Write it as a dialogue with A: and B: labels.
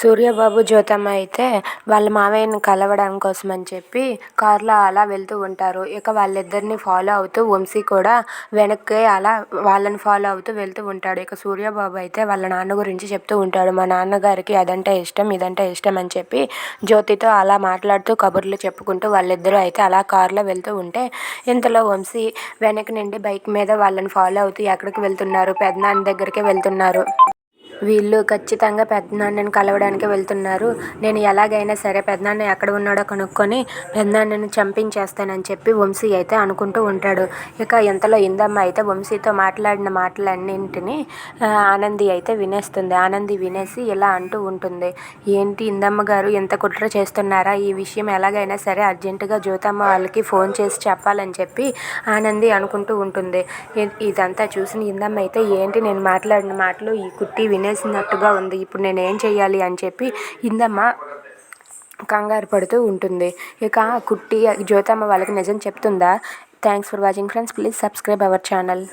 A: సూర్యబాబు, జ్యోతమ్మ అయితే వాళ్ళ మావయ్యని కలవడం కోసం అని చెప్పి కారులో అలా వెళ్తూ ఉంటారు. ఇక వాళ్ళిద్దరిని ఫాలో అవుతూ వంశీ కూడా వెనక్కే అలా వాళ్ళని ఫాలో అవుతూ వెళ్తూ ఉంటాడు. ఇక సూర్యబాబు అయితే వాళ్ళ నాన్న గురించి చెప్తూ ఉంటాడు. మా నాన్నగారికి అదంటే ఇష్టం, ఇదంటే ఇష్టం అని చెప్పి జ్యోతితో అలా మాట్లాడుతూ కబుర్లు చెప్పుకుంటూ వాళ్ళిద్దరూ అయితే అలా కారులో వెళ్తూ ఉంటే ఇంతలో వంశీ వెనక నుండి బైక్ మీద వాళ్ళని ఫాలో అవుతూ ఎక్కడికి వెళ్తున్నారు, పెదనాన్న దగ్గరికి వెళ్తున్నారు. వీళ్ళు ఖచ్చితంగా పెదనాన్నని కలవడానికి వెళ్తున్నారు. నేను ఎలాగైనా సరే పెదనాన్న ఎక్కడ ఉన్నాడో కనుక్కొని పెదనాన్నని చంపించేస్తానని చెప్పి వంశీ అయితే అనుకుంటూ ఉంటాడు. ఇక ఇంతలో ఇందమ్మ అయితే వంశీతో మాట్లాడిన మాటలన్నింటినీ ఆనంది అయితే వినేస్తుంది. ఆనంది వినేసి ఇలా అంటూ ఉంటుంది, ఏంటి ఇందమ్మ గారు ఎంత కుట్ర చేస్తున్నారా, ఈ విషయం ఎలాగైనా సరే అర్జెంటుగా జ్యోతమ్మ వాళ్ళకి ఫోన్ చేసి చెప్పాలని చెప్పి ఆనంది అనుకుంటూ ఉంటుంది. ఇదంతా చూసిన ఇందమ్మ అయితే ఏంటి నేను మాట్లాడిన మాటలు ఈ కుట్టి వినేసినట్టుగా ఉంది, ఇప్పుడు నేను ఏం చెయ్యాలి అని చెప్పి ఇందమ్మ కంగారు పడుతూ ఉంటుంది. ఇక కుట్టి జ్యోతమ్మ వాళ్ళకి నిజం చెప్తుందా? Thanks for watching friends. Please subscribe our channel.